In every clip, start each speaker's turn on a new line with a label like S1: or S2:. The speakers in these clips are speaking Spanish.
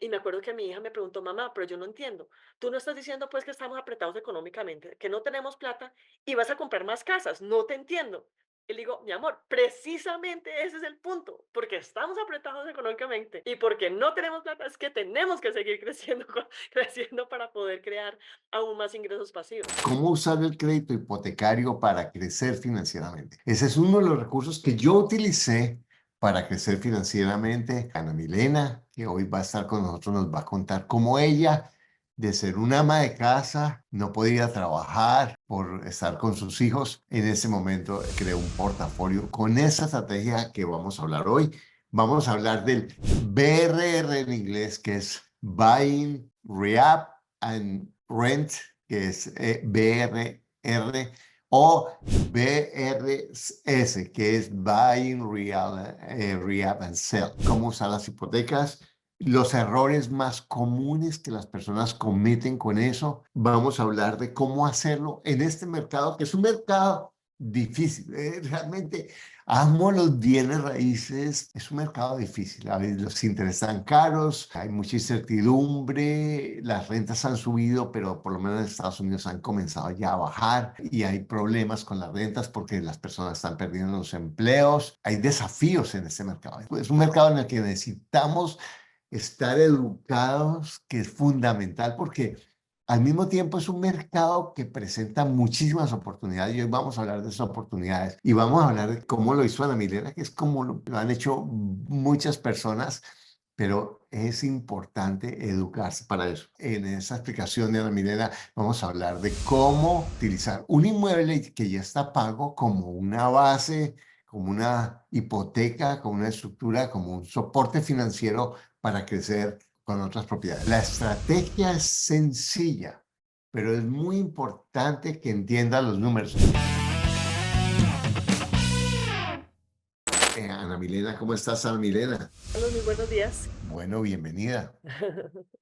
S1: Y me acuerdo que mi hija me preguntó: "Mamá, pero yo no entiendo, tú no estás diciendo, pues, que estamos apretados económicamente, que no tenemos plata y vas a comprar más casas, no te entiendo". Y le digo: "Mi amor, precisamente ese es el punto, porque estamos apretados económicamente y porque no tenemos plata, es que tenemos que seguir creciendo creciendo para poder crear aún más ingresos pasivos".
S2: ¿Cómo usar el crédito hipotecario para crecer financieramente? Ese es uno de los recursos que yo utilicé para crecer financieramente. Ana Milena, que hoy va a estar con nosotros, nos va a contar cómo ella, de ser una ama de casa, no podía trabajar por estar con sus hijos. En ese momento creó un portafolio con esa estrategia que vamos a hablar hoy. Vamos a hablar del BRR en inglés, que es Buying, Rehab and Rent, que es BRR, o BRS, que es Buying, Rehab and Sell. Cómo usar las hipotecas, los errores más comunes que las personas cometen con eso. Vamos a hablar de cómo hacerlo en este mercado, que es un mercado difícil. Realmente amo los bienes raíces, es un mercado difícil. A veces los intereses están caros, hay mucha incertidumbre, las rentas han subido, pero por lo menos en Estados Unidos han comenzado ya a bajar y hay problemas con las rentas porque las personas están perdiendo los empleos. Hay desafíos en este mercado. Es un mercado en el que necesitamos estar educados, que es fundamental porque al mismo tiempo es un mercado que presenta muchísimas oportunidades y hoy vamos a hablar de esas oportunidades y vamos a hablar de cómo lo hizo Ana Milena, que es como lo han hecho muchas personas, pero es importante educarse para eso. En esa explicación de Ana Milena vamos a hablar de cómo utilizar un inmueble que ya está pago como una base, como una hipoteca, como una estructura, como un soporte financiero para crecer con otras propiedades. La estrategia es sencilla, pero es muy importante que entienda los números. Ana Milena, ¿cómo estás, Ana Milena?
S1: Hola, muy buenos días.
S2: Bueno, bienvenida.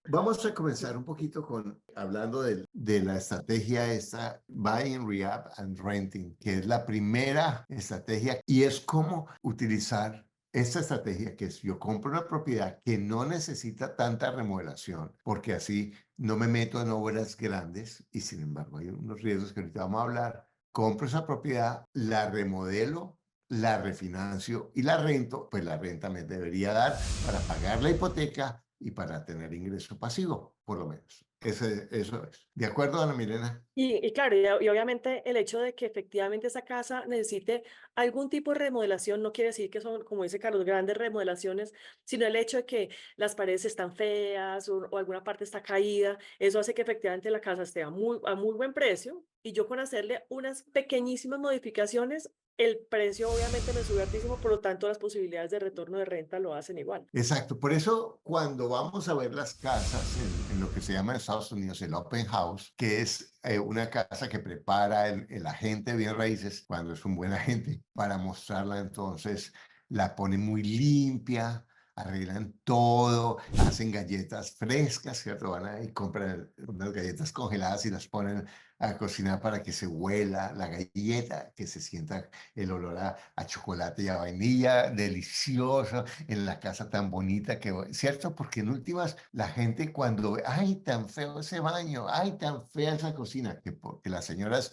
S2: Vamos a comenzar un poquito con hablando de la estrategia esta, Buying, Rehab and Renting, que es la primera estrategia y es cómo utilizar esta estrategia, que es yo compro una propiedad que no necesita tanta remodelación, porque así no me meto en obras grandes y sin embargo hay unos riesgos que ahorita vamos a hablar. Compro esa propiedad, la remodelo, la refinancio y la rento, pues la renta me debería dar para pagar la hipoteca y para tener ingreso pasivo, por lo menos. Eso es. ¿De acuerdo, Ana Milena?
S1: Y claro, y obviamente el hecho de que efectivamente esa casa necesite algún tipo de remodelación no quiere decir que son, como dice Carlos, grandes remodelaciones, sino el hecho de que las paredes están feas o alguna parte está caída, eso hace que efectivamente la casa esté a muy buen precio y yo con hacerle unas pequeñísimas modificaciones, el precio obviamente me sube altísimo, por lo tanto las posibilidades de retorno de renta lo hacen igual.
S2: Exacto. Por eso, cuando vamos a ver las casas en lo que se llama en Estados Unidos el open house, que es una casa que prepara el agente de bienes raíces, cuando es un buen agente, para mostrarla, entonces la pone muy limpia, arreglan todo, hacen galletas frescas, ¿cierto? Van ahí y compran unas galletas congeladas y las ponen a cocinar para que se huela la galleta, que se sienta el olor a chocolate y a vainilla, delicioso en la casa tan bonita que, ¿cierto? Porque en últimas la gente cuando ve, ay, tan feo ese baño, ay, tan fea esa cocina, que porque las señoras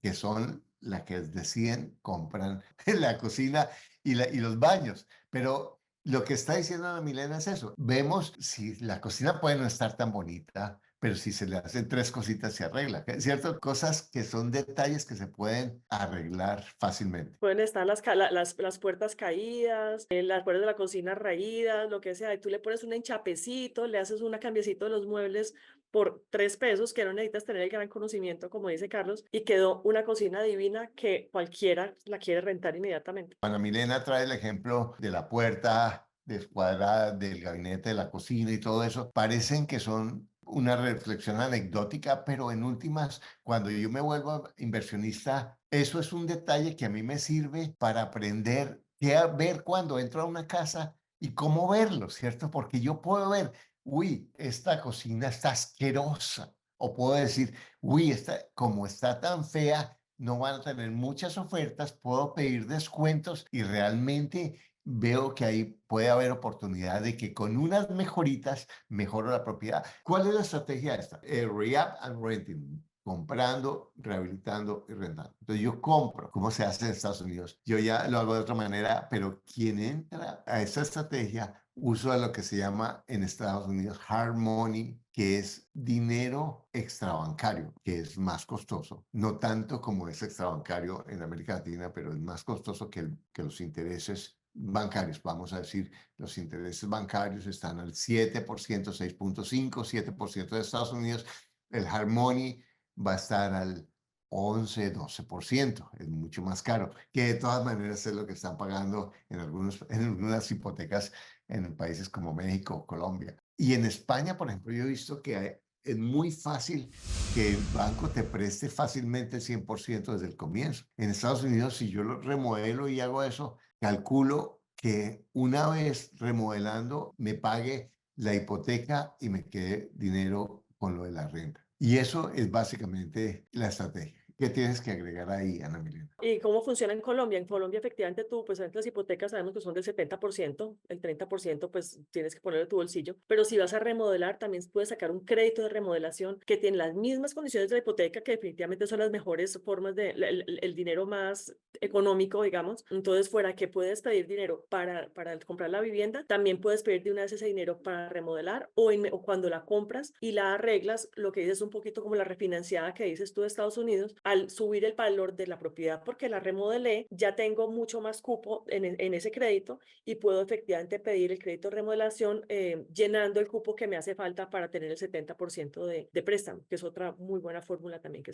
S2: que son las que deciden, compran la cocina y los baños, pero lo que está diciendo Ana Milena es eso. Vemos si la cocina puede no estar tan bonita, pero si se le hacen tres cositas se arregla, ¿cierto? Cosas que son detalles que se pueden arreglar fácilmente.
S1: Pueden estar las puertas caídas, las puertas de la cocina raídas, lo que sea, y tú le pones un enchapecito, le haces una cambiecito de los muebles por 3 pesos, que no necesitas tener el gran conocimiento, como dice Carlos, y quedó una cocina divina que cualquiera la quiere rentar inmediatamente.
S2: Ana Milena trae el ejemplo de la puerta descuadrada del gabinete de la cocina y todo eso. Parecen que son una reflexión anecdótica, pero en últimas, cuando yo me vuelvo inversionista, eso es un detalle que a mí me sirve para aprender qué ver cuando entro a una casa y cómo verlo, ¿cierto? Porque yo puedo ver, uy, esta cocina está asquerosa. O puedo decir, uy, como está tan fea, no van a tener muchas ofertas, puedo pedir descuentos y realmente veo que ahí puede haber oportunidad de que con unas mejoritas mejoro la propiedad. ¿Cuál es la estrategia esta? Rehab and renting. Comprando, rehabilitando y rentando. Entonces yo compro, ¿cómo se hace en Estados Unidos? Yo ya lo hago de otra manera, pero quien entra a esa estrategia usa lo que se llama en Estados Unidos hard money, que es dinero extrabancario, que es más costoso. No tanto como es extrabancario en América Latina, pero es más costoso que los intereses bancarios. Vamos a decir, los intereses bancarios están al 7%, 6.5, 7% de Estados Unidos. El hard money va a estar al 11, 12%. Es mucho más caro, que de todas maneras es lo que están pagando en algunas hipotecas en países como México o Colombia. Y en España, por ejemplo, yo he visto que es muy fácil que el banco te preste fácilmente el 100% desde el comienzo. En Estados Unidos, si yo lo remodelo y hago eso, calculo que una vez remodelando me pague la hipoteca y me quede dinero con lo de la renta. Y eso es básicamente la estrategia. ¿Qué tienes que agregar ahí, Ana Milena?
S1: ¿Y cómo funciona en Colombia? En Colombia, efectivamente, tú, pues las hipotecas sabemos que son del 70%, el 30%, pues tienes que ponerlo de tu bolsillo, pero si vas a remodelar, también puedes sacar un crédito de remodelación que tiene las mismas condiciones de la hipoteca, que definitivamente son las mejores formas de, el dinero más económico, digamos. Entonces, fuera que puedes pedir dinero para comprar la vivienda, también puedes pedir de una vez ese dinero para remodelar o cuando la compras y la arreglas, lo que dices un poquito como la refinanciada que dices tú de Estados Unidos, al subir el valor de la propiedad porque la remodelé, ya tengo mucho más cupo en ese crédito y puedo efectivamente pedir el crédito de remodelación llenando el cupo que me hace falta para tener el 70% de préstamo, que es otra muy buena fórmula también que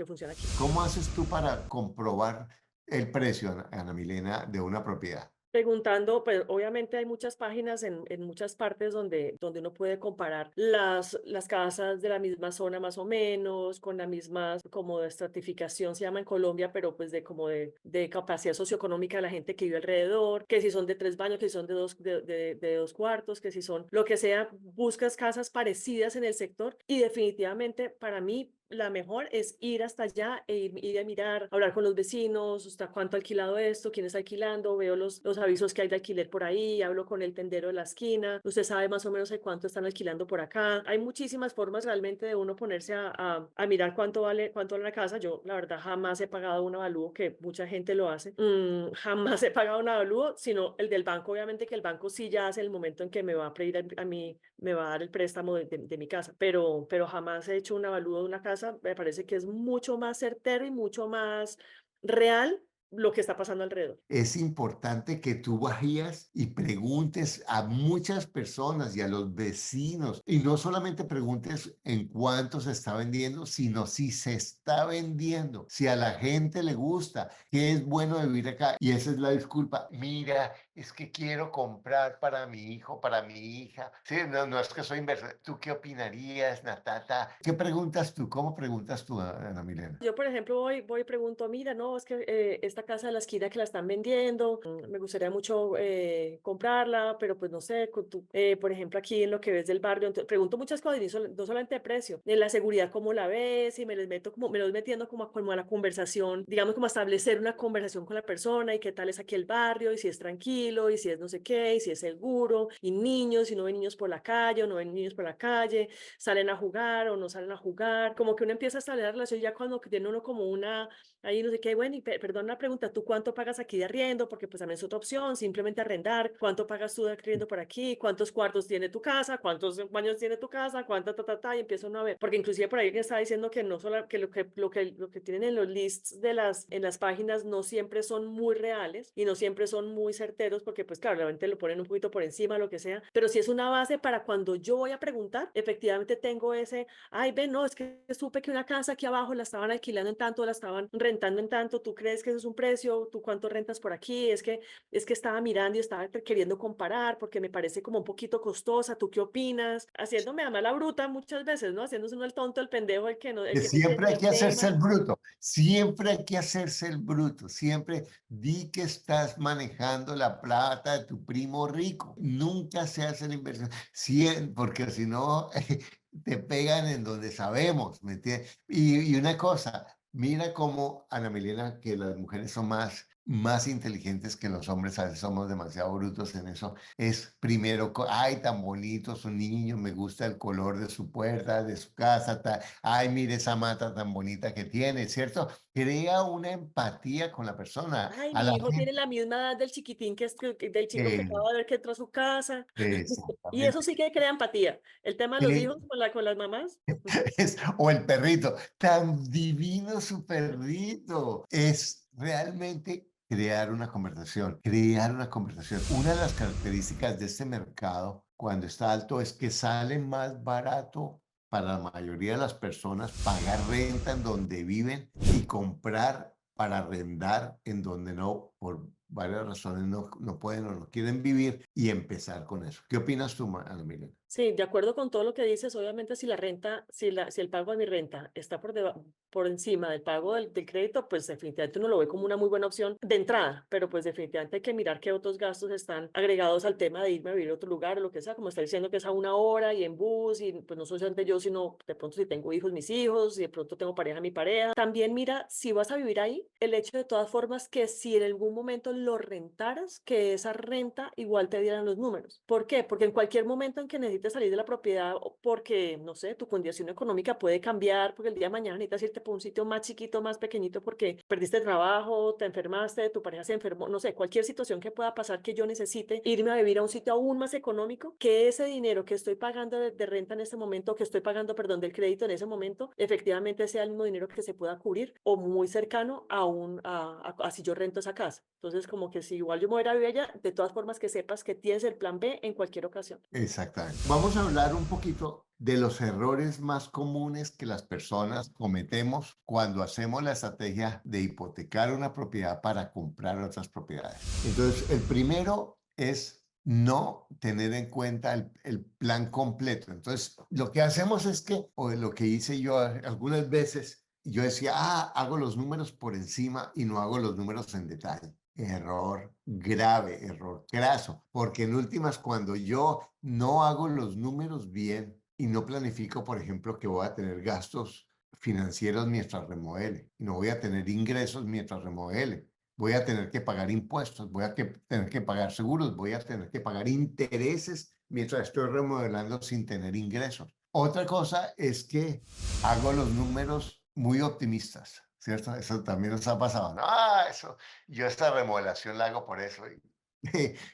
S1: funciona aquí.
S2: ¿Cómo haces tú para comprobar el precio, Ana Milena, de una propiedad?
S1: Preguntando, pues obviamente hay muchas páginas en muchas partes donde uno puede comparar las casas de la misma zona más o menos, con la misma como de estratificación, se llama en Colombia, pero pues de como de capacidad socioeconómica de la gente que vive alrededor, que si son de 3 baños, que si son de 2 cuartos, que si son lo que sea, buscas casas parecidas en el sector y definitivamente para mí la mejor es ir hasta allá e ir a mirar, hablar con los vecinos, hasta cuánto ha alquilado esto, quién está alquilando, veo los avisos que hay de alquiler por ahí, hablo con el tendero de la esquina, usted sabe más o menos de cuánto están alquilando por acá. Hay muchísimas formas realmente de uno ponerse a mirar cuánto vale la casa. Yo, la verdad, jamás he pagado un avalúo, que mucha gente lo hace. Jamás he pagado un avalúo, sino el del banco, obviamente que el banco sí ya hace el momento en que me va a pedir a mí, me va a dar el préstamo de mi casa, pero jamás he hecho un avalúo de una casa. Me parece que es mucho más certero y mucho más real lo que está pasando alrededor.
S2: Es importante que tú vayas y preguntes a muchas personas y a los vecinos. Y no solamente preguntes en cuánto se está vendiendo, sino si se está vendiendo, si a la gente le gusta, qué es bueno de vivir acá. Y esa es la disculpa. Mira, es que quiero comprar para mi hijo, para mi hija. Sí, no, no es que soy inversor. ¿Tú qué opinarías, Natata? ¿Qué preguntas tú? ¿Cómo preguntas tú, Ana Milena?
S1: Yo, por ejemplo, voy y pregunto, mira, no, es que esta casa de la esquina que la están vendiendo, me gustaría mucho comprarla, pero pues no sé, por ejemplo, aquí en lo que ves del barrio, pregunto muchas cosas, y no solamente de precio, de la seguridad, cómo la ves, y me les meto como, me los metiendo como a la conversación, digamos, como a establecer una conversación con la persona, y qué tal es aquí el barrio, y si es tranquilo, y si es no sé qué, y si es seguro, y niños, si no ven niños por la calle, o no ven niños por la calle, salen a jugar o no salen a jugar, como que uno empieza a establecer relación ya cuando tiene uno como una, ahí no sé qué, bueno, y perdón la pregunta, ¿tú cuánto pagas aquí de arriendo? Porque pues también es otra opción, simplemente arrendar, ¿cuánto pagas tú de arriendo por aquí? ¿Cuántos cuartos tiene tu casa? ¿Cuántos baños tiene tu casa? ¿Cuánto, y empieza uno a ver, porque inclusive por ahí alguien está diciendo que no solo, que lo que tienen en los lists en las páginas no siempre son muy reales y no siempre son muy certeros, porque pues claro, realmente lo ponen un poquito por encima, lo que sea, pero si es una base para cuando yo voy a preguntar, efectivamente tengo ese, ay, ven, no, es que supe que una casa aquí abajo la estaban alquilando en tanto, la estaban rentando en tanto, ¿tú crees que eso es un precio? ¿Tú cuánto rentas por aquí? Es que estaba mirando y estaba queriendo comparar porque me parece como un poquito costosa, ¿tú qué opinas? Haciéndome a mala bruta muchas veces, ¿no? Haciéndose uno el tonto, el pendejo, el
S2: Que
S1: que no entiende
S2: siempre hay
S1: el
S2: que hacerse
S1: tema.
S2: el bruto, siempre hay que hacerse el bruto, siempre di que estás manejando la plata de tu primo rico, nunca se hace la inversión, porque si no te pegan en donde sabemos, ¿me entiendes? Y una cosa, mira cómo, Ana Milena, que las mujeres son más más inteligentes que los hombres, a veces somos demasiado brutos en eso, es primero, ay, tan bonito su niño, me gusta el color de su puerta, de su casa, ay, mire esa mata tan bonita que tiene, ¿cierto? Crea una empatía con la persona,
S1: Ay,
S2: a la
S1: mi hijo tiene
S2: gente.
S1: la misma edad del chiquitín del chico que
S2: eh,
S1: acaba de ver que entró a su casa. Y eso
S2: Exactamente.
S1: sí que crea empatía. El tema de los hijos con las mamás.
S2: O el perrito, tan divino su perrito. Es realmente crear una conversación, crear una conversación. Una de las características de este mercado cuando está alto es que sale más barato para la mayoría de las personas pagar renta en donde viven y comprar para arrendar en donde no, por varias razones no pueden o no quieren vivir y empezar con eso. ¿Qué opinas tú, Ana Milena?
S1: Sí, de acuerdo con todo lo que dices, obviamente si la renta, si el pago de mi renta está por encima del pago del crédito, pues definitivamente uno lo ve como una muy buena opción de entrada, pero pues definitivamente hay que mirar qué otros gastos están agregados al tema de irme a vivir a otro lugar o lo que sea, como está diciendo que es a una hora y en bus y pues no solamente yo, sino de pronto si tengo hijos, mis hijos, si de pronto tengo pareja, mi pareja. También mira, si vas a vivir ahí, el hecho de todas formas que si en algún momento lo rentaras, que esa renta igual te dieran los números. ¿Por qué? Porque en cualquier momento en que necesites salir de la propiedad, o porque, no sé, tu condición económica puede cambiar, porque el día de mañana necesitas irte por un sitio más chiquito, más pequeñito, porque perdiste trabajo, te enfermaste, tu pareja se enfermó, no sé, cualquier situación que pueda pasar que yo necesite irme a vivir a un sitio aún más económico, que ese dinero que estoy pagando de renta en este momento, que estoy pagando, perdón, del crédito en ese momento, efectivamente sea el mismo dinero que se pueda cubrir o muy cercano a si yo rento esa casa. Entonces, como que si igual yo me voy a ir a vivir allá, de todas formas que sepas que tienes el plan B en cualquier ocasión.
S2: Exactamente. Vamos a hablar un poquito de los errores más comunes que las personas cometemos cuando hacemos la estrategia de hipotecar una propiedad para comprar otras propiedades. Entonces, el primero es no tener en cuenta el plan completo. Entonces, lo que hacemos es que, o lo que hice yo algunas veces, yo decía, hago los números por encima y no hago los números en detalle. Error grave, error craso, porque en últimas, cuando yo no hago los números bien y no planifico, por ejemplo, que voy a tener gastos financieros mientras remodele, y no voy a tener ingresos mientras remodele, voy a tener que pagar impuestos, tener que pagar seguros, voy a tener que pagar intereses mientras estoy remodelando sin tener ingresos. Otra cosa es que hago los números muy optimistas, ¿cierto? Eso también nos ha pasado. No, eso, yo esta remodelación la hago por eso.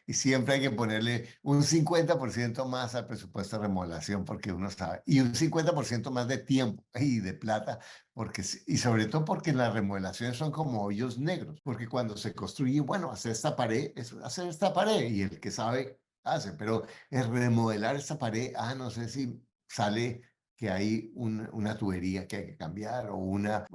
S2: Y siempre hay que ponerle un 50% más al presupuesto de remodelación porque uno sabe, y un 50% más de tiempo y de plata, y sobre todo porque las remodelaciones son como hoyos negros, porque cuando se construye, bueno, hacer esta pared es hacer esta pared y el que sabe hace, pero es remodelar esta pared, no sé si sale que hay una tubería que hay que cambiar o una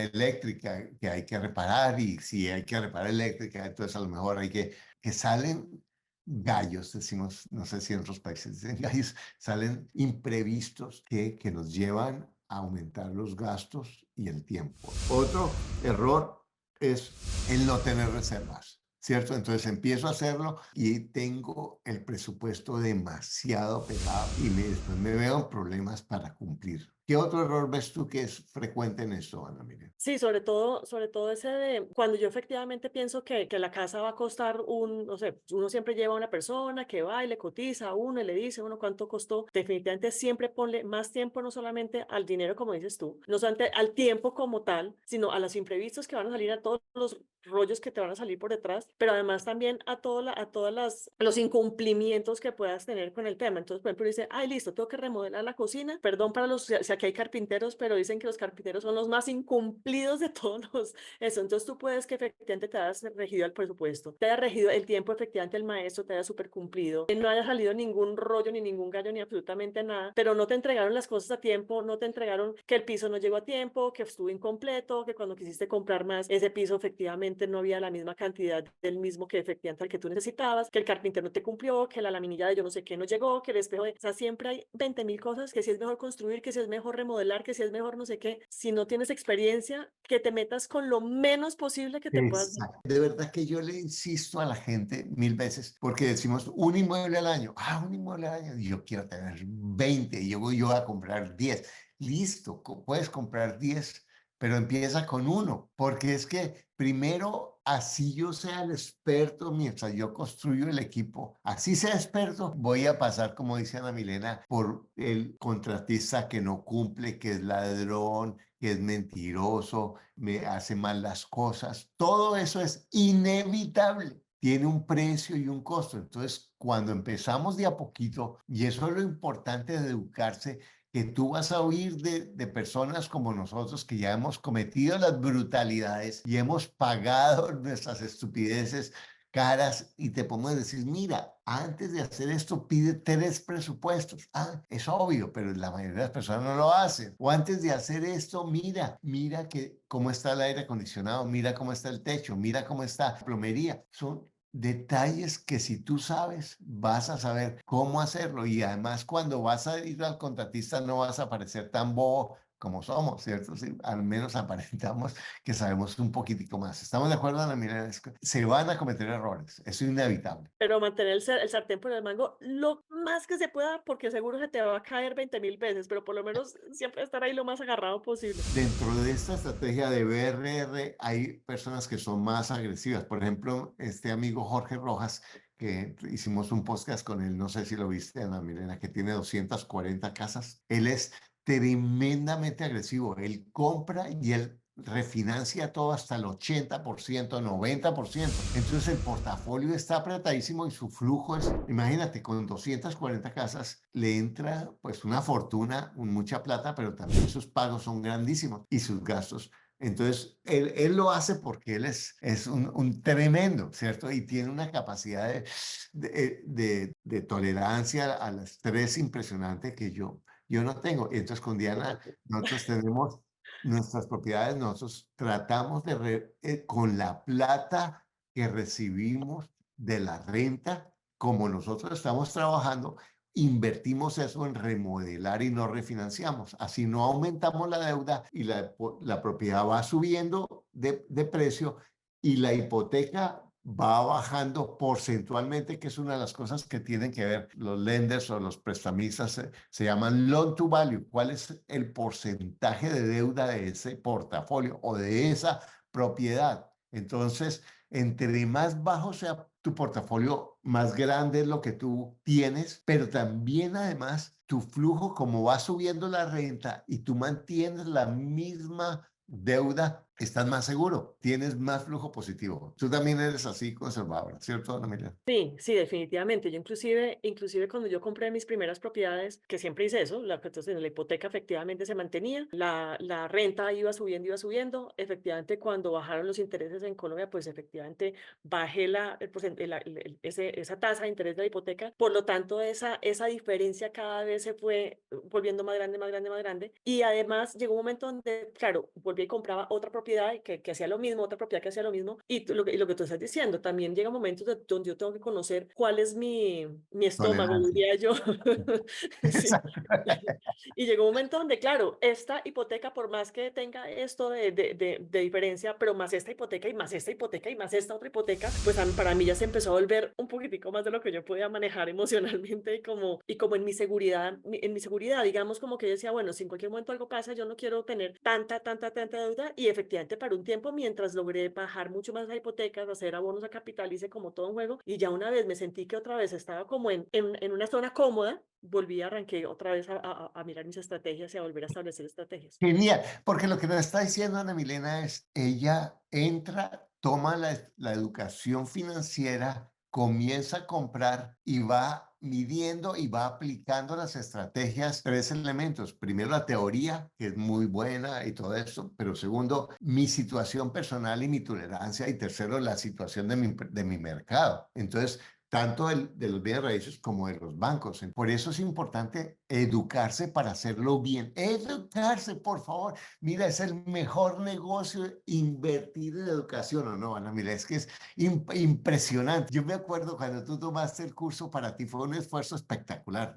S2: eléctrica que hay que reparar, y si hay que reparar eléctrica, entonces a lo mejor que salen gallos, decimos, no sé si en otros países dicen gallos, salen imprevistos que nos llevan a aumentar los gastos y el tiempo. Otro error es el no tener reservas, ¿cierto? Entonces empiezo a hacerlo y tengo el presupuesto demasiado pegado y después me veo en problemas para cumplir. ¿Qué otro error ves tú que es frecuente en esto, Ana Miriam?
S1: Sí, sobre todo ese de cuando yo efectivamente pienso que la casa va a costar no sé, uno siempre lleva a una persona que va y le cotiza a uno y le dice a uno cuánto costó. Definitivamente siempre ponle más tiempo, no solamente al dinero, como dices tú, no solamente al tiempo como tal, sino a los imprevistos que van a salir, a todos los rollos que te van a salir por detrás, pero además también a todas los incumplimientos que puedas tener con el tema. Entonces, por ejemplo, dice, ay, listo, tengo que remodelar la cocina. Perdón para si aquí hay carpinteros, pero dicen que los carpinteros son los más incumplidos de todos eso. Entonces, tú puedes que efectivamente te hayas regido al presupuesto, te haya regido el tiempo, efectivamente el maestro te haya super cumplido, no haya salido ningún rollo, ni ningún gallo, ni absolutamente nada, pero no te entregaron las cosas a tiempo, no te entregaron que el piso no llegó a tiempo, que estuvo incompleto, que cuando quisiste comprar más, ese piso efectivamente no había la misma cantidad del mismo que efectivamente al que tú necesitabas, que el carpintero no te cumplió, que la laminilla de yo no sé qué no llegó, que el espejo o sea, siempre hay 20.000 cosas, que si es mejor construir, que si es mejor remodelar, que si es mejor no sé qué. Si no tienes experiencia, que te metas con lo menos posible que te puedas.
S2: Exacto. De verdad que yo le insisto a la gente mil veces, porque decimos un inmueble al año, un inmueble al año, y yo quiero tener 20, y yo voy a comprar 10. Listo, puedes comprar 10, pero empieza con uno, porque es que primero así yo sea el experto mientras yo construyo el equipo, así sea experto, voy a pasar, como dice Ana Milena, por el contratista que no cumple, que es ladrón, que es mentiroso, me hace mal las cosas. Todo eso es inevitable. Tiene un precio y un costo. Entonces, cuando empezamos de a poquito, y eso es lo importante de educarse, que tú vas a oír de personas como nosotros que ya hemos cometido las brutalidades y hemos pagado nuestras estupideces caras y te podemos decir, mira, antes de hacer esto pide 3 presupuestos. Ah, es obvio, pero la mayoría de las personas no lo hacen. O antes de hacer esto, mira que cómo está el aire acondicionado, mira cómo está el techo, mira cómo está la plomería. Son detalles que si tú sabes, vas a saber cómo hacerlo y además cuando vas a ir al contratista no vas a parecer tan bobo como somos, ¿cierto? Sí, al menos aparentamos que sabemos un poquitico más. ¿Estamos de acuerdo, Ana? Mira, se van a cometer errores, eso es inevitable.
S1: Pero mantener el sartén por el mango lo más que se pueda, porque seguro se te va a caer 20.000 veces, pero por lo menos siempre estar ahí lo más agarrado posible.
S2: Dentro de esta estrategia de BRR hay personas que son más agresivas. Por ejemplo, este amigo Jorge Rojas, que hicimos un podcast con él, no sé si lo viste, Ana Milena, que tiene 240 casas. Él es tremendamente agresivo. Él compra y él refinancia todo hasta el 80%, 90%. Entonces el portafolio está apretadísimo y su flujo es, imagínate, con 240 casas le entra pues una fortuna, mucha plata, pero también sus pagos son grandísimos y sus gastos. Entonces, él lo hace porque él es un tremendo, ¿cierto? Y tiene una capacidad de tolerancia al estrés impresionante que yo no tengo. Y entonces, con Diana, nosotros tenemos nuestras propiedades, nosotros tratamos con la plata que recibimos de la renta, como nosotros estamos trabajando, invertimos eso en remodelar y no refinanciamos. Así no aumentamos la deuda y la propiedad va subiendo de precio y la hipoteca va bajando porcentualmente, que es una de las cosas que tienen que ver los lenders o los prestamistas, se llaman loan to value. ¿Cuál es el porcentaje de deuda de ese portafolio o de esa propiedad? Entonces, entre más bajo sea tu portafolio, más grande es lo que tú tienes, pero también además tu flujo, como va subiendo la renta y tú mantienes la misma deuda, estás más seguro, tienes más flujo positivo. Tú también eres así conservadora, ¿cierto, Ana Emilia?
S1: Sí, sí, definitivamente. Yo inclusive cuando yo compré mis primeras propiedades, que siempre hice eso, entonces la hipoteca efectivamente se mantenía, la renta iba subiendo. Efectivamente, cuando bajaron los intereses en Colombia, pues efectivamente bajé esa tasa de interés de la hipoteca. Por lo tanto, esa diferencia cada vez se fue volviendo más grande, más grande, más grande. Y además llegó un momento donde, claro, volví y compraba otra propiedad que hacía lo mismo, otra propiedad que hacía lo mismo. Y lo que tú estás diciendo, también llega momentos donde yo tengo que conocer cuál es mi estómago,
S2: Tolerancia.
S1: diría yo. Sí.
S2: Exacto.
S1: Y llegó un momento donde, claro, esta hipoteca, por más que tenga esto de diferencia, pero más esta hipoteca y más esta hipoteca y más esta otra hipoteca, pues para mí ya se empezó a volver un poquitico más de lo que yo podía manejar emocionalmente y como en mi seguridad, digamos, como que yo decía, bueno, si en cualquier momento algo pasa, yo no quiero tener tanta deuda. Y efectivamente, para un tiempo, mientras logré bajar mucho más las hipotecas, hacer abonos a capital, hice como todo un juego. Y ya una vez me sentí que otra vez estaba como en una zona cómoda, volví, arranqué otra vez a mirar mis estrategias y a volver a establecer estrategias.
S2: Genial, porque lo que nos está diciendo Ana Milena es, ella entra, toma la educación financiera, comienza a comprar y va midiendo y va aplicando las estrategias, 3 elementos. Primero, la teoría, que es muy buena y todo eso, pero segundo, mi situación personal y mi tolerancia, y tercero, la situación de mi mercado. Entonces, tanto de los bienes raíces como de los bancos. Por eso es importante educarse para hacerlo bien. Educarse, por favor. Mira, es el mejor negocio invertir en educación, ¿o no, Ana? Mira, es que es impresionante. Yo me acuerdo cuando tú tomaste el curso, para ti fue un esfuerzo espectacular.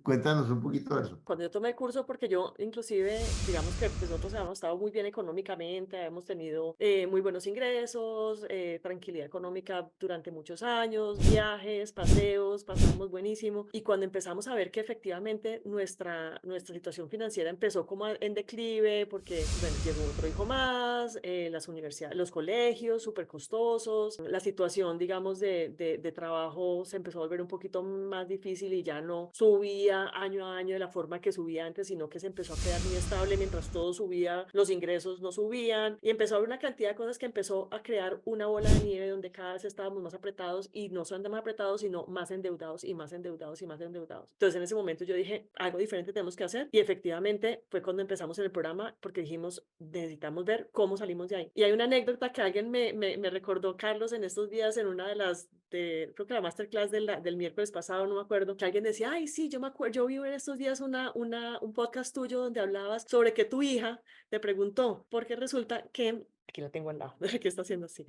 S2: Cuéntanos un poquito de eso.
S1: Cuando yo tomé el curso, porque yo inclusive, digamos que pues, nosotros habíamos estado muy bien económicamente, habíamos tenido muy buenos ingresos, tranquilidad económica durante muchos años, viajes, viajes, paseos, pasamos buenísimo. Y cuando empezamos a ver que efectivamente nuestra situación financiera empezó como en declive, porque bueno, llegó otro hijo más, las universidades, los colegios súper costosos, la situación, digamos, de trabajo se empezó a volver un poquito más difícil y ya no subía año a año de la forma que subía antes, sino que se empezó a quedar muy estable mientras todo subía, los ingresos no subían y empezó a haber una cantidad de cosas que empezó a crear una bola de nieve donde cada vez estábamos más apretados y no solamente más apretados, sino más endeudados y más endeudados y más endeudados. Entonces en ese momento yo dije, algo diferente tenemos que hacer y efectivamente fue cuando empezamos en el programa porque dijimos, necesitamos ver cómo salimos de ahí. Y hay una anécdota que alguien me recordó, Carlos, en estos días en una de creo que la masterclass del miércoles pasado, no me acuerdo, que alguien decía, ay, sí, yo me acuerdo, yo vi en estos días un podcast tuyo donde hablabas sobre que tu hija te preguntó, porque resulta que, aquí la tengo al lado, que está haciendo así,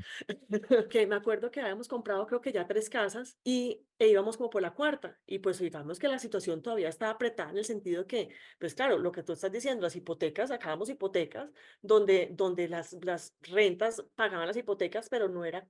S1: que me acuerdo que habíamos comprado creo que ya 3 casas e íbamos como por la cuarta y pues digamos que la situación todavía estaba apretada en el sentido que, pues claro, lo que tú estás diciendo, las hipotecas, sacábamos hipotecas donde las rentas pagaban las hipotecas, pero no era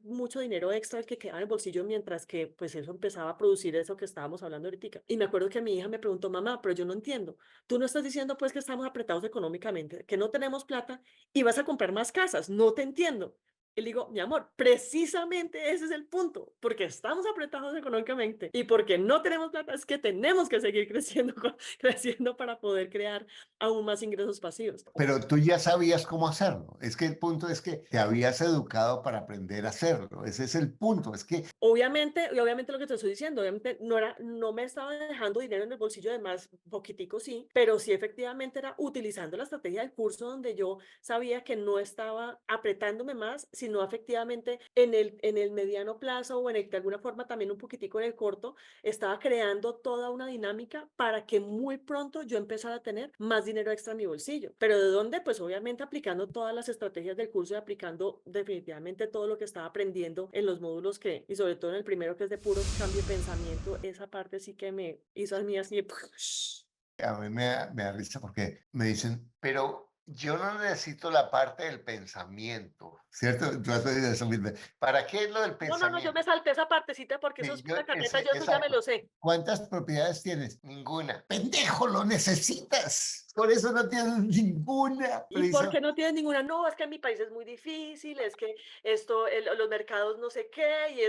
S1: mucho dinero extra el que quedaba en el bolsillo mientras que pues eso empezaba a producir eso que estábamos hablando ahorita. Y me acuerdo que mi hija me preguntó, mamá, pero yo no entiendo, tú no estás diciendo pues que estamos apretados económicamente, que no tenemos plata y vas a comprar más casas, no te entiendo. Y le digo, mi amor, precisamente ese es el punto, porque estamos apretados económicamente y porque no tenemos plata, es que tenemos que seguir creciendo, creciendo para poder crear aún más ingresos pasivos.
S2: Pero tú ya sabías cómo hacerlo. Es que el punto es que te habías educado para aprender a hacerlo. Ese es el punto. Es que
S1: Obviamente lo que te estoy diciendo, obviamente no me estaba dejando dinero en el bolsillo, además, poquitico sí, pero sí efectivamente era utilizando la estrategia del curso donde yo sabía que no estaba apretándome más, sino efectivamente en el mediano plazo o de alguna forma también un poquitico en el corto, estaba creando toda una dinámica para que muy pronto yo empezara a tener más dinero extra en mi bolsillo. ¿Pero de dónde? Pues obviamente aplicando todas las estrategias del curso y aplicando definitivamente todo lo que estaba aprendiendo en los módulos y sobre todo en el primero que es de puro cambio de pensamiento, esa parte sí que me hizo a mí así,
S2: a mí me da risa porque me dicen, pero yo no necesito la parte del pensamiento, ¿cierto? Tú has oído eso mismo. ¿Para qué es lo del
S1: no, no, no, yo me
S2: pensamiento?
S1: salté esa partecita porque eso
S2: Sí,
S1: es pura carreta, yo eso ya me
S2: exacto.
S1: lo sé.
S2: ¿Cuántas propiedades tienes? Ninguna. Pendejo, lo necesitas. Por eso no tienes ninguna.
S1: ¿Y por qué no tienes ninguna? No, es que en mi país es muy difícil, es que los mercados no sé qué, y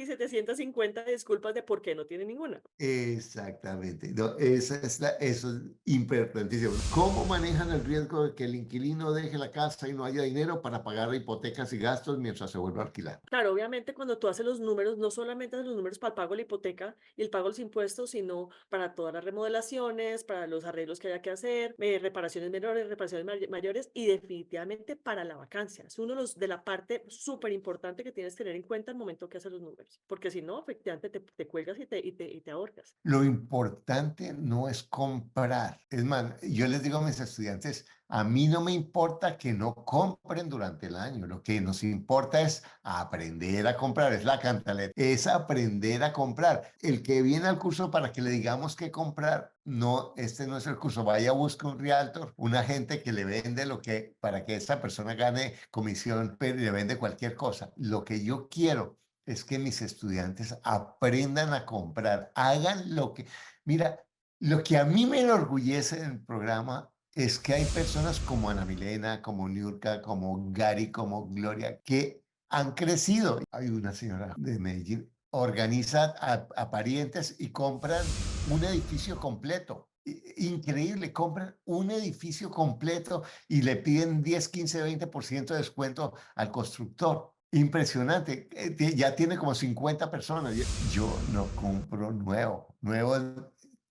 S1: 750 disculpas de por qué no tiene ninguna.
S2: Exactamente. No, eso es importantísimo. ¿Cómo manejan el riesgo de que el inquilino deje la casa y no haya dinero para pagar hipotecas y gastos mientras se vuelve a alquilar?
S1: Claro, obviamente cuando tú haces los números, no solamente haces los números para el pago de la hipoteca y el pago de los impuestos, sino para todas las remodelaciones, para los arreglos que haya que hacer, reparaciones menores, reparaciones mayores y definitivamente para la vacancia. Es uno de la parte súper importante que tienes que tener en cuenta al momento que haces los números, porque si no, efectivamente te cuelgas y te ahorcas.
S2: Lo importante no es comprar. Es más, yo les digo a mis estudiantes, a mí no me importa que no compren durante el año. Lo que nos importa es aprender a comprar. Es la cantaleta. Es aprender a comprar. El que viene al curso para que le digamos qué comprar, no, este no es el curso. Vaya, busca un realtor, un agente que le vende lo que, para que esa persona gane comisión, pero le vende cualquier cosa. Lo que yo quiero es que mis estudiantes aprendan a comprar, hagan lo que, mira, lo que a mí me enorgullece en el programa es que hay personas como Ana Milena, como Niurka, como Gary, como Gloria, que han crecido. Hay una señora de Medellín, organiza a parientes y compran un edificio completo. Increíble, compran un edificio completo y le piden 10, 15, 20% de descuento al constructor. Impresionante, ya tiene como 50 personas. Yo no compro nuevo, nuevo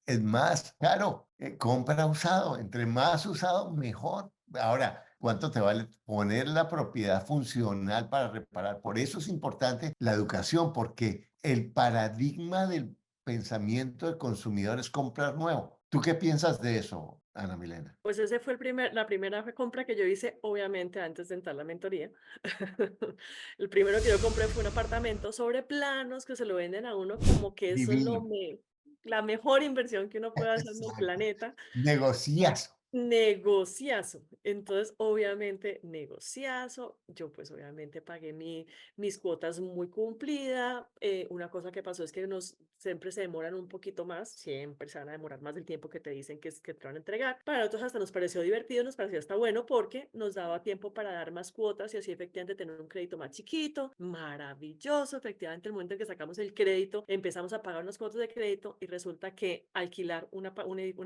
S2: es más caro, compra usado, entre más usado, mejor. Ahora, ¿cuánto te vale poner la propiedad funcional para reparar? Por eso es importante la educación, porque el paradigma del pensamiento del consumidor es comprar nuevo. ¿Tú qué piensas de eso, Ana Milena?
S1: Pues ese fue la primera compra que yo hice, obviamente, antes de entrar a la mentoría. El primero que yo compré fue un apartamento sobre planos que se lo venden a uno como que eso es
S2: Divino.
S1: la mejor inversión que uno puede hacer en el
S2: Exacto.
S1: planeta.
S2: Negociazo.
S1: negociazo. Entonces, obviamente, negociazo. Yo, pues, obviamente, pagué mis cuotas muy cumplida. Una cosa que pasó es que siempre se demoran un poquito más, siempre se van a demorar más del tiempo que te dicen que te van a entregar. Para nosotros hasta nos pareció divertido, nos pareció hasta bueno porque nos daba tiempo para dar más cuotas y así efectivamente tener un crédito más chiquito. Maravilloso. Efectivamente, el momento en que sacamos el crédito, empezamos a pagar unas cuotas de crédito y resulta que alquilar un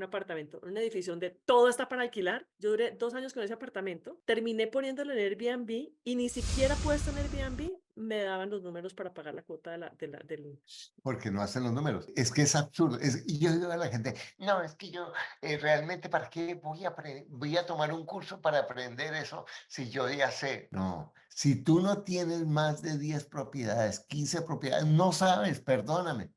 S1: apartamento, un edificio donde todo está para alquilar. Yo duré 2 años con ese apartamento, terminé poniéndolo en Airbnb y ni siquiera puesto en Airbnb me daban los números para pagar la cuota del...
S2: Porque no hacen los números. Es que es absurdo. Y yo digo a la gente, no, es que yo realmente, ¿para qué voy a tomar un curso para aprender eso si yo ya sé? No, si tú no tienes más de 10 propiedades, 15 propiedades, no sabes, perdóname,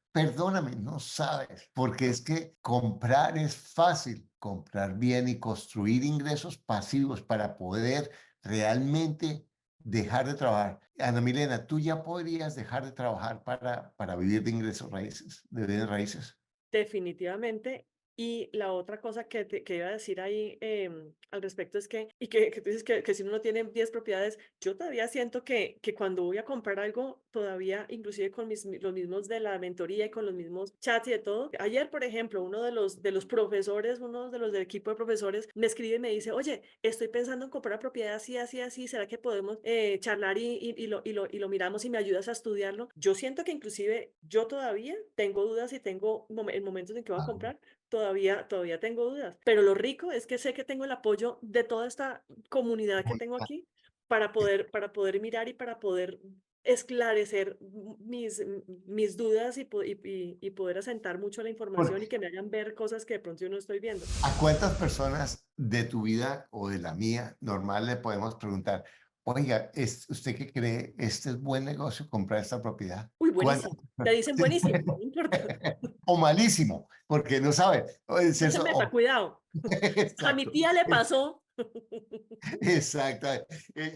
S2: no sabes, porque es que comprar es fácil, comprar bien y construir ingresos pasivos para poder realmente dejar de trabajar. Ana Milena, ¿tú ya podrías dejar de trabajar para vivir de ingresos raíces, de bienes raíces?
S1: Definitivamente. Y la otra cosa que iba a decir ahí al respecto es que tú dices que si uno no tiene 10 propiedades, yo todavía siento que cuando voy a comprar algo, todavía, inclusive con los mismos de la mentoría y con los mismos chats y de todo. Ayer, por ejemplo, uno de los profesores, uno de los del equipo de profesores, me escribe y me dice, oye, estoy pensando en comprar una propiedad así, así, así, ¿será que podemos charlar y lo miramos y me ayudas a estudiarlo? Yo siento que inclusive yo todavía tengo dudas y tengo en momentos en que voy a
S2: Ah,
S1: comprar, todavía tengo dudas. Pero lo rico es que sé que tengo el apoyo de toda esta comunidad que tengo
S2: comunidad.
S1: aquí para poder mirar y para poder esclarecer mis dudas y poder asentar mucho la información y
S2: Porque
S1: que me hagan ver cosas que de pronto yo no estoy viendo.
S2: ¿a cuántas personas de tu vida o de la mía normal le podemos preguntar, oiga, ¿usted qué cree? ¿Este es buen negocio comprar esta propiedad?
S1: Uy,
S2: ¿Cuántas?
S1: buenísimo. Te dicen buenísimo, no importa.
S2: O malísimo, porque no sabe. O es
S1: No se
S2: eso,
S1: meta, cuidado. A mi
S2: exacto.
S1: tía le pasó.
S2: Exacto.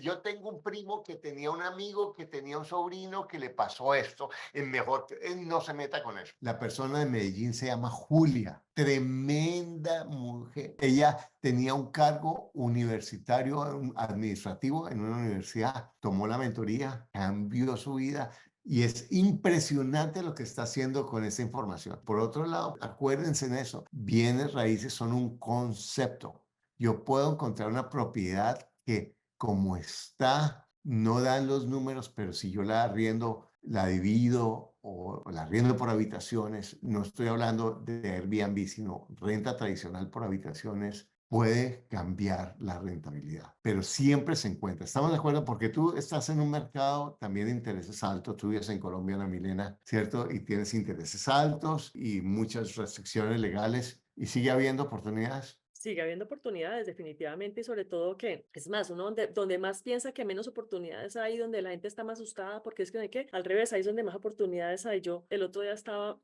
S2: Yo tengo un primo que tenía un amigo que tenía un sobrino que le pasó esto. Es mejor que él no se meta con eso. La persona de Medellín se llama Julia. Tremenda mujer. Ella tenía un cargo universitario, administrativo en una universidad. Tomó la mentoría, cambió su vida. Y es impresionante lo que está haciendo con esa información. Por otro lado, acuérdense en eso, bienes raíces son un concepto. Yo puedo encontrar una propiedad que como está, no dan los números, pero si yo la arriendo, la divido o la arriendo por habitaciones, no estoy hablando de Airbnb, sino renta tradicional por habitaciones, puede cambiar la rentabilidad, pero siempre se encuentra. ¿Estamos de acuerdo? Porque tú estás en un mercado también de intereses altos, tú vives en Colombia, Ana Milena, ¿cierto? Y tienes intereses altos y muchas restricciones legales y sigue habiendo oportunidades.
S1: Sigue habiendo oportunidades, definitivamente, y sobre todo que, es más, uno donde más piensa que menos oportunidades hay, donde la gente está más asustada, porque es que, ¿de qué? Al revés, ahí es donde más oportunidades hay. Yo el otro día estaba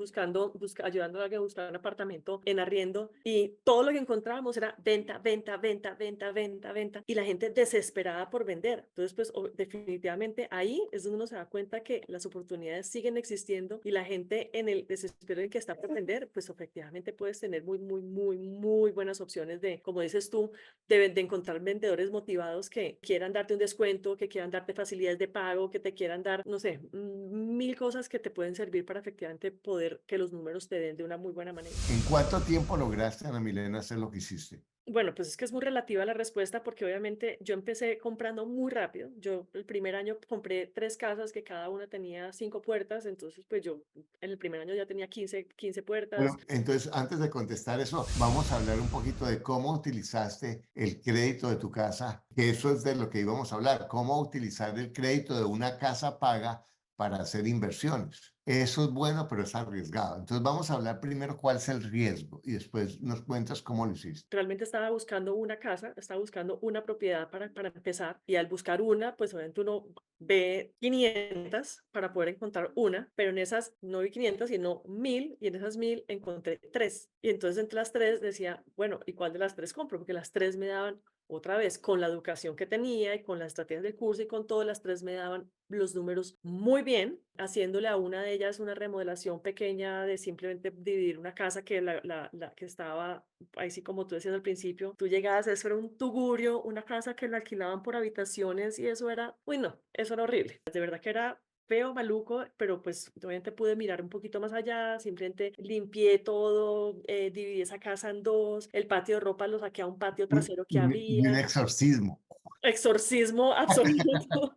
S1: ayudando a alguien a buscar un apartamento en arriendo y todo lo que encontrábamos era venta, venta, venta, venta, venta, venta, y la gente desesperada por vender. Entonces, pues, definitivamente ahí es donde uno se da cuenta que las oportunidades siguen existiendo y la gente en el desespero en que está por vender, pues, efectivamente puedes tener muy, muy, muy, muy buenas opciones como dices tú, de encontrar vendedores motivados que quieran darte un descuento, que quieran darte facilidades de pago, que te quieran dar, no sé, mil cosas que te pueden servir para efectivamente poder que los números te den de una muy buena manera.
S2: ¿En cuánto tiempo lograste, Ana Milena, hacer lo que hiciste?
S1: Bueno, pues es que es muy relativa la respuesta porque obviamente yo empecé comprando muy rápido. Yo el primer año compré 3 casas que cada una tenía 5 puertas, entonces pues yo en el primer año ya tenía 15 puertas.
S2: Bueno, entonces, antes de contestar eso, vamos a hablar un poquito de cómo utilizaste el crédito de tu casa, que eso es de lo que íbamos a hablar, cómo utilizar el crédito de una casa paga para hacer inversiones. Eso es bueno, pero es arriesgado. Entonces, vamos a hablar primero cuál es el riesgo y después nos cuentas cómo lo hiciste.
S1: Realmente estaba buscando una casa, estaba buscando una propiedad para empezar y al buscar una, pues obviamente uno ve 500 para poder encontrar una, pero en esas no vi 500, sino 1000 y en esas 1000 encontré 3. Y entonces entre las 3 decía, bueno, ¿y cuál de las 3 compro? Porque las 3 me daban otra vez, con la educación que tenía y con las estrategias del curso y con todo, las tres me daban los números muy bien, haciéndole a una de ellas una remodelación pequeña de simplemente dividir una casa que, la que estaba, ahí sí como tú decías al principio, tú llegabas, eso era un tugurio, una casa que la alquilaban por habitaciones y eso era, uy no, eso era horrible, de verdad que era feo, maluco, pero pues obviamente pude mirar un poquito más allá, simplemente limpié todo, dividí esa casa en dos, el patio de ropa lo saqué a un patio trasero que
S2: Y un
S1: había,
S2: exorcismo.
S1: exorcismo absoluto.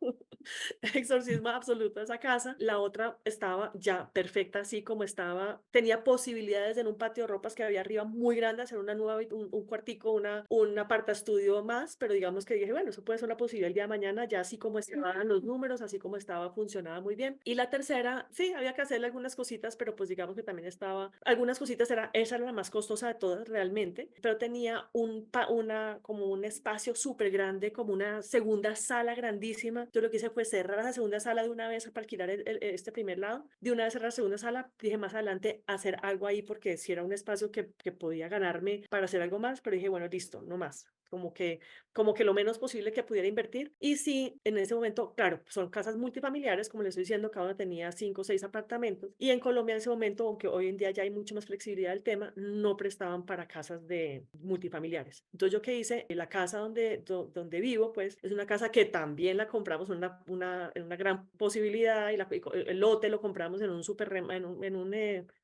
S1: Exorcismo absoluto de esa casa. La otra estaba ya perfecta así como estaba. Tenía posibilidades en un patio de ropas que había arriba muy grande, hacer una nueva, un cuartico, un aparta estudio más, pero digamos que dije, bueno, eso puede ser una posibilidad el día de mañana, ya así como estaban los números, así como estaba, funcionaba muy bien. Y la tercera, sí, había que hacerle algunas cositas, pero pues digamos que también estaba, algunas cositas esa era la más costosa de todas realmente, pero tenía como un espacio súper grande, como una segunda sala grandísima. Yo lo que hice fue cerrar la segunda sala de una vez para alquilar este primer lado, de una vez cerrar la segunda sala, dije más adelante hacer algo ahí porque si era un espacio que podía ganarme para hacer algo más, pero dije, bueno, listo, no más. Como que lo menos posible que pudiera invertir. Y sí, en ese momento, claro, son casas multifamiliares, como les estoy diciendo, cada una tenía 5 o 6 apartamentos. Y en Colombia en ese momento, aunque hoy en día ya hay mucho más flexibilidad del tema, no prestaban para casas de multifamiliares. Entonces, ¿yo qué hice? La casa donde vivo, pues, es una casa que también la compramos en una gran posibilidad y el lote lo compramos en un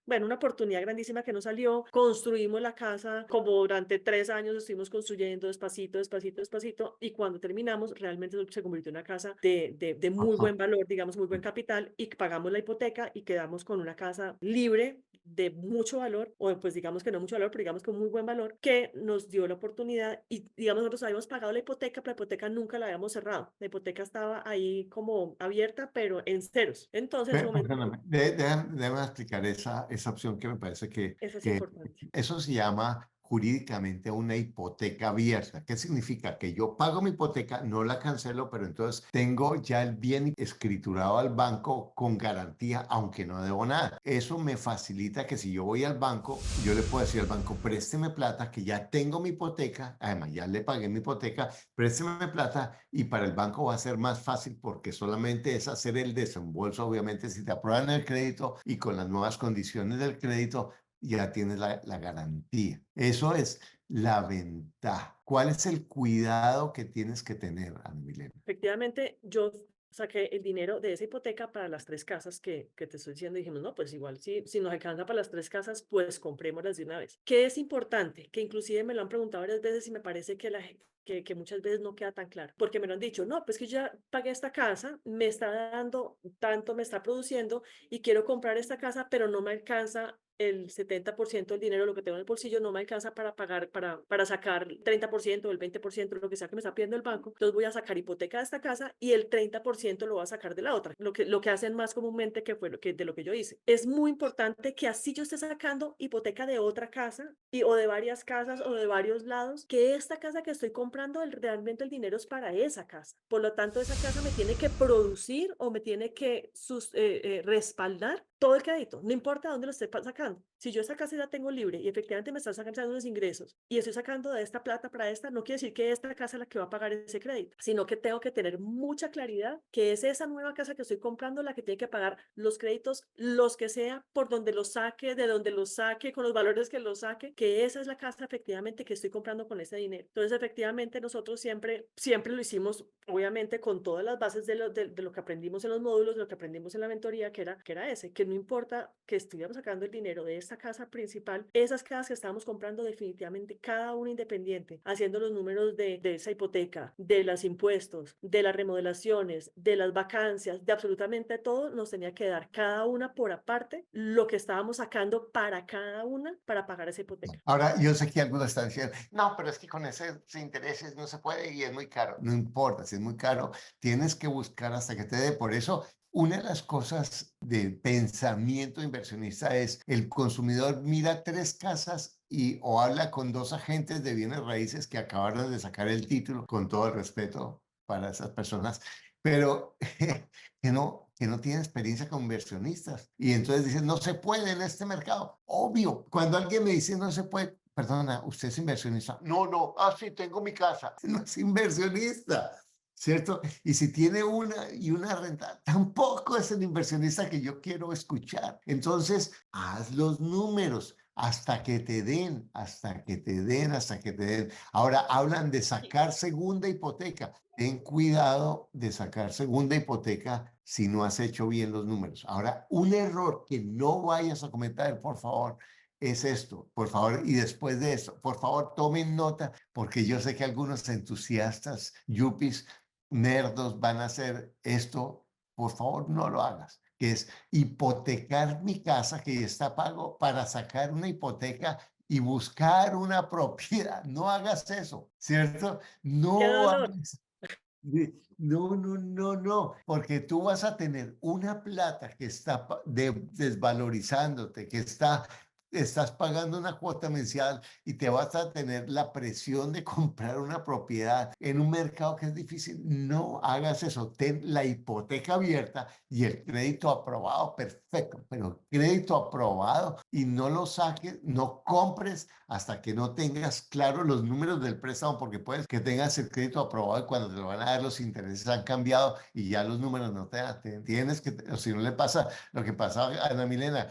S1: bueno, una oportunidad grandísima que nos salió. Construimos la casa como durante 3 años estuvimos construyendo despacito, despacito, despacito. Y cuando terminamos, realmente se convirtió en una casa de muy
S2: Ajá.
S1: buen valor, digamos, muy buen capital. Y pagamos la hipoteca y quedamos con una casa libre de mucho valor, o pues digamos que no mucho valor, pero digamos con muy buen valor, que nos dio la oportunidad y digamos nosotros habíamos pagado la hipoteca, pero la hipoteca nunca la habíamos cerrado. La hipoteca estaba ahí como abierta, pero en ceros. Entonces en ese momento,
S2: Perdóname, déjame explicar esa opción que me parece
S1: eso es
S2: que
S1: importante.
S2: eso se llama jurídicamente una hipoteca abierta. ¿Qué significa? Que yo pago mi hipoteca, no la cancelo, pero entonces tengo ya el bien escriturado al banco con garantía, aunque no debo nada. Eso me facilita que si yo voy al banco, yo le puedo decir al banco, présteme plata, que ya tengo mi hipoteca, además ya le pagué mi hipoteca, présteme plata y para el banco va a ser más fácil porque solamente es hacer el desembolso, obviamente si te aprueban el crédito y con las nuevas condiciones del crédito ya tienes la garantía. Eso es la ventaja. ¿Cuál es el cuidado que tienes que tener, Ana Milena?
S1: Efectivamente, yo saqué el dinero de esa hipoteca para las tres casas que te estoy diciendo. Dijimos, no, pues igual, si nos alcanza para las tres casas, pues comprémoslas de una vez. ¿Qué es importante? Que inclusive me lo han preguntado varias veces y me parece que que muchas veces no queda tan claro, porque me lo han dicho, no, pues que yo ya pagué esta casa, me está dando tanto, me está produciendo y quiero comprar esta casa, pero no me alcanza el 70% del dinero, lo que tengo en el bolsillo, no me alcanza para pagar, para sacar el 30% o el 20%, lo que sea que me está pidiendo el banco. Entonces voy a sacar hipoteca de esta casa y el 30% lo voy a sacar de la otra. Lo que hacen más comúnmente que fue de lo que yo hice. Es muy importante que así yo esté sacando hipoteca de otra casa o de varias casas o de varios lados, que esta casa que estoy comprando, realmente el dinero es para esa casa. Por lo tanto, esa casa me tiene que producir o me tiene que respaldar todo el crédito, no importa dónde lo esté sacando. Si yo esa casa ya tengo libre y efectivamente me están sacando unos ingresos y estoy sacando de esta plata para esta, no quiere decir que esta casa es la que va a pagar ese crédito, sino que tengo que tener mucha claridad que es esa nueva casa que estoy comprando la que tiene que pagar los créditos, los que sea, por donde los saque, de donde los saque, con los valores que los saque, que esa es la casa efectivamente que estoy comprando con ese dinero. Entonces, efectivamente, nosotros siempre lo hicimos, obviamente, con todas las bases de lo que aprendimos en los módulos, de lo que aprendimos en la mentoría, que era ese, que no importa que estuviéramos sacando el dinero de esta casa principal, esas casas que estábamos comprando definitivamente cada una independiente, haciendo los números de esa hipoteca, de los impuestos, de las remodelaciones, de las vacancias, de absolutamente todo, nos tenía que dar cada una por aparte lo que estábamos sacando para cada una para pagar esa hipoteca.
S2: Ahora, yo sé que algunos están diciendo, no, pero es que con esos intereses no se puede y es muy caro. No importa, si es muy caro, tienes que buscar hasta que te dé. Por eso, una de las cosas del pensamiento inversionista es el consumidor mira tres casas o habla con dos agentes de bienes raíces que acabaron de sacar el título, con todo el respeto para esas personas, pero que no tiene experiencia con inversionistas. Y entonces dicen, no se puede en este mercado. Obvio, cuando alguien me dice no se puede, perdona, ¿usted es inversionista? No, no, sí, tengo mi casa. No es inversionista, ¿cierto? Y si tiene una y una renta, tampoco es el inversionista que yo quiero escuchar. Entonces, haz los números hasta que te den, hasta que te den, hasta que te den. Ahora hablan de sacar segunda hipoteca. Ten cuidado de sacar segunda hipoteca si no has hecho bien los números. Ahora, un error que no vayas a cometer, por favor, es esto, por favor, y después de esto, por favor, tomen nota, porque yo sé que algunos entusiastas, yuppies, nerdos van a hacer esto, por favor, no lo hagas, que es hipotecar mi casa que ya está pago para sacar una hipoteca y buscar una propiedad. No hagas eso, ¿cierto?
S1: ¡Qué
S2: No
S1: dolor!
S2: hagas. No, no, no, no, porque tú vas a tener una plata que está desvalorizándote, que estás pagando una cuota mensual y te vas a tener la presión de comprar una propiedad en un mercado que es difícil. No hagas eso. Ten la hipoteca abierta y el crédito aprobado, perfecto, pero crédito aprobado y no lo saques, no compres hasta que no tengas claro los números del préstamo, porque puedes que tengas el crédito aprobado y cuando te lo van a dar los intereses han cambiado y ya los números no te dan. Tienes que, o si no le pasa lo que pasa a Ana Milena,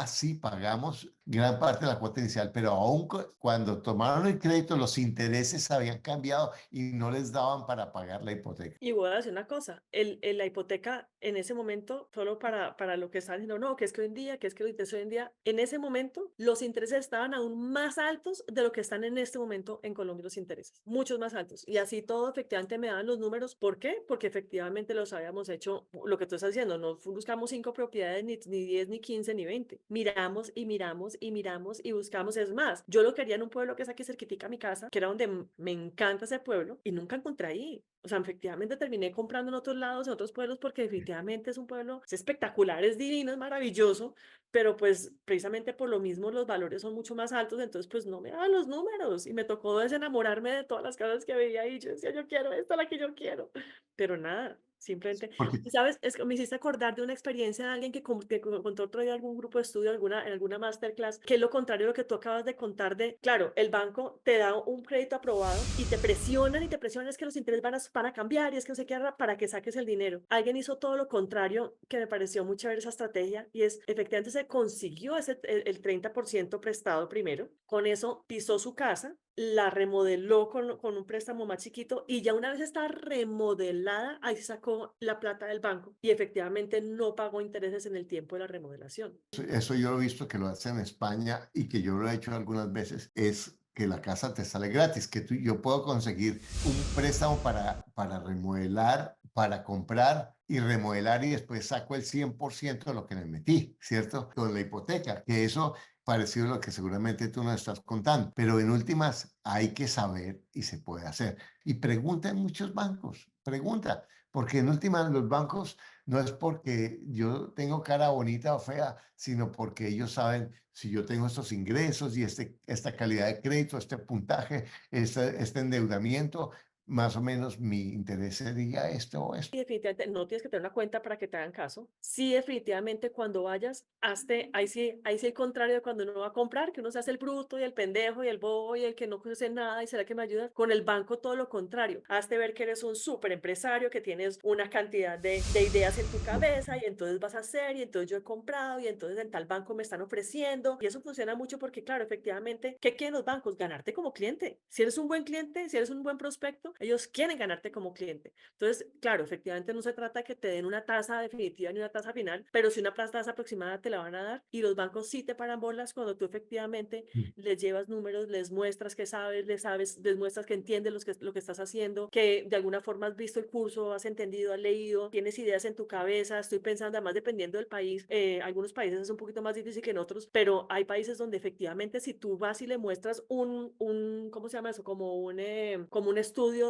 S2: sí, pagamos gran parte de la cuota inicial, pero aún cuando tomaron el crédito, los intereses habían cambiado y no les daban para pagar la hipoteca.
S1: Y voy a decir una cosa, la hipoteca en ese momento, solo para lo que están diciendo, no, que es que hoy en día, que es que los intereses hoy en día, en ese momento los intereses estaban aún más altos de lo que están en este momento en Colombia los intereses, muchos más altos. Y así todo efectivamente me daban los números. ¿Por qué? Porque efectivamente los habíamos hecho, lo que tú estás diciendo, no buscamos 5 propiedades, ni 10, ni 15, ni 20. Miramos y miramos y miramos y buscamos. Es más, yo lo quería en un pueblo que es aquí cerquitica a mi casa, que era donde me encanta ese pueblo, y nunca encontré ahí. O sea, efectivamente terminé comprando en otros lados, en otros pueblos, porque definitivamente es un pueblo, es espectacular, es divino, es maravilloso, pero pues precisamente por lo mismo los valores son mucho más altos, entonces pues no me daban los números y me tocó desenamorarme de todas las casas que veía ahí. Yo decía, yo quiero esta, la que yo quiero, pero nada. Simplemente,
S2: Porque,
S1: y sabes, es que me hiciste acordar de una experiencia de alguien que contó otro día en algún grupo de estudio, en alguna masterclass, que es lo contrario de lo que tú acabas de contar de, claro, el banco te da un crédito aprobado y te presionan, es que los intereses van a cambiar y es que no sé qué, para que saques el dinero. Alguien hizo todo lo contrario, que me pareció muy chévere esa estrategia, y es, efectivamente se consiguió el 30% prestado primero, con eso pisó su casa, la remodeló con un préstamo más chiquito y ya una vez está remodelada, ahí sacó la plata del banco y efectivamente no pagó intereses en el tiempo de la remodelación.
S2: eso yo lo he visto que lo hacen en España y que yo lo he hecho algunas veces, es que la casa te sale gratis, que yo puedo conseguir un préstamo para remodelar, para comprar y remodelar y después saco el 100% de lo que le metí, ¿cierto? Con la hipoteca, que eso parecido a lo que seguramente tú nos estás contando, pero en últimas hay que saber y se puede hacer. Y pregunta en muchos bancos, pregunta, porque en últimas los bancos no es porque yo tengo cara bonita o fea, sino porque ellos saben si yo tengo estos ingresos y esta calidad de crédito, este puntaje, este endeudamiento, más o menos mi interés sería esto o esto.
S1: Y definitivamente no tienes que tener una cuenta para que te hagan caso. Sí, definitivamente cuando vayas, hazte, ahí sí el contrario de cuando uno va a comprar, que uno se hace el bruto y el pendejo y el bobo y el que no conoce nada y será que me ayudas. Con el banco todo lo contrario. Hazte ver que eres un súper empresario, que tienes una cantidad de ideas en tu cabeza y entonces vas a hacer y entonces yo he comprado y entonces en tal banco me están ofreciendo. Y eso funciona mucho porque, claro, efectivamente, ¿qué quieren los bancos? Ganarte como cliente. Si eres un buen cliente, si eres un buen prospecto, ellos quieren ganarte como cliente. Entonces, claro, efectivamente no se trata de que te den una tasa definitiva ni una tasa final, pero si una tasa aproximada te la van a dar y los bancos sí te paran bolas cuando tú efectivamente les llevas números, les muestras que sabes, les muestras que entiendes lo que estás haciendo, que de alguna forma has visto el curso, has entendido, has leído, tienes ideas en tu cabeza. Estoy pensando, además dependiendo del país, algunos países es un poquito más difícil que en otros, pero hay países donde efectivamente si tú vas y le muestras ¿cómo se llama eso? Como un estudio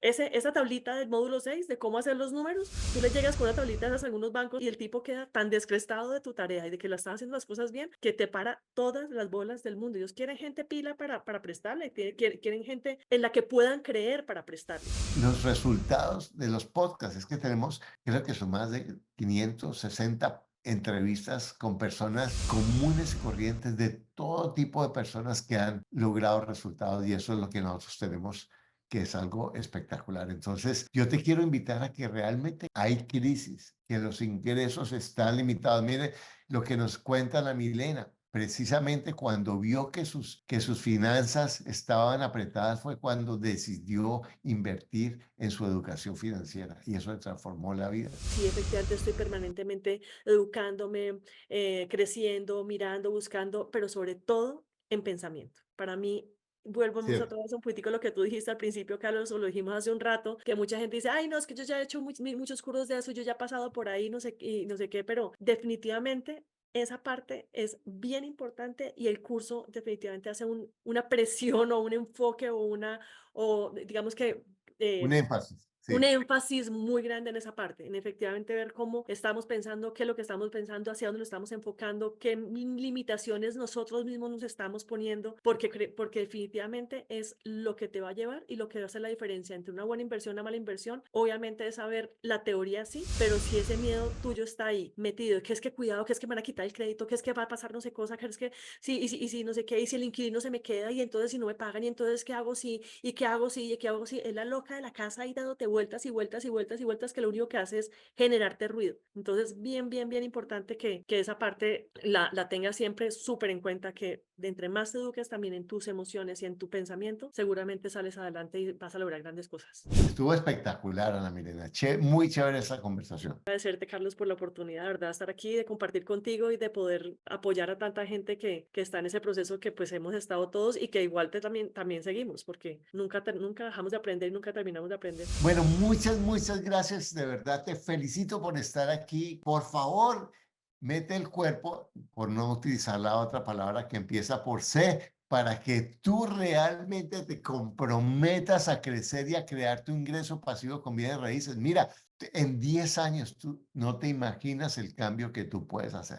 S1: esa tablita del módulo 6 de cómo hacer los números, tú le llegas con una tablita de esas a algunos bancos y el tipo queda tan descrestado de tu tarea y de que la estás haciendo las cosas bien que te para todas las bolas del mundo. Ellos quieren gente pila para prestarle, quieren gente en la que puedan creer para prestarle.
S2: Los resultados de los podcasts es que tenemos, creo que son más de 560 entrevistas con personas comunes y corrientes de todo tipo de personas que han logrado resultados y eso es lo que nosotros tenemos, que es algo espectacular. Entonces, yo te quiero invitar a que realmente hay crisis, que los ingresos están limitados. Mire lo que nos cuenta la Milena. Precisamente cuando vio que sus finanzas estaban apretadas fue cuando decidió invertir en su educación financiera y eso le transformó la vida.
S1: Sí, efectivamente estoy permanentemente educándome, creciendo, mirando, buscando, pero sobre todo en pensamiento. Para mí, volvemos
S2: ¿Cierto?
S1: otra vez un poquitico a lo que tú dijiste al principio, Carlos, o lo dijimos hace un rato, que mucha gente dice, ay, no, es que yo ya he hecho muchos cursos de eso, yo ya he pasado por ahí, no sé, y no sé qué, pero definitivamente esa parte es bien importante y el curso definitivamente hace una presión o un enfoque o digamos que...
S2: Un
S1: eh,
S2: énfasis,
S1: un
S2: sí.
S1: énfasis muy grande en esa parte, en efectivamente ver cómo estamos pensando, qué es lo que estamos pensando, hacia dónde lo estamos enfocando, qué limitaciones nosotros mismos nos estamos poniendo, porque definitivamente es lo que te va a llevar y lo que va a hacer la diferencia entre una buena inversión y una mala inversión. Obviamente es saber la teoría sí, pero si ese miedo tuyo está ahí metido, que es que cuidado, que es que me van a quitar el crédito, que es que va a pasar no sé cosa, que es que sí, y si no sé qué, y si el inquilino se me queda y entonces si no me pagan y entonces qué hago si, y qué hago si, y qué hago si, es la loca de la casa ahí dándote vueltas y vueltas y vueltas y vueltas que lo único que hace es generarte ruido. Entonces, bien importante que esa parte la tengas siempre súper en cuenta, que de entre más te eduques también en tus emociones y en tu pensamiento, seguramente sales adelante y vas a lograr grandes cosas.
S2: Estuvo espectacular, Ana Milena. Muy chévere esa conversación.
S1: Agradecerte, Carlos, por la oportunidad, de verdad, de estar aquí, de compartir contigo y de poder apoyar a tanta gente que está en ese proceso que pues hemos estado todos y que igual también seguimos, porque nunca dejamos de aprender y nunca terminamos de aprender.
S2: Bueno, muchas gracias. De verdad, te felicito por estar aquí. Por favor, mete el cuerpo, por no utilizar la otra palabra que empieza por C, para que tú realmente te comprometas a crecer y a crear tu ingreso pasivo con bienes raíces. Mira, en 10 años tú no te imaginas el cambio que tú puedes hacer.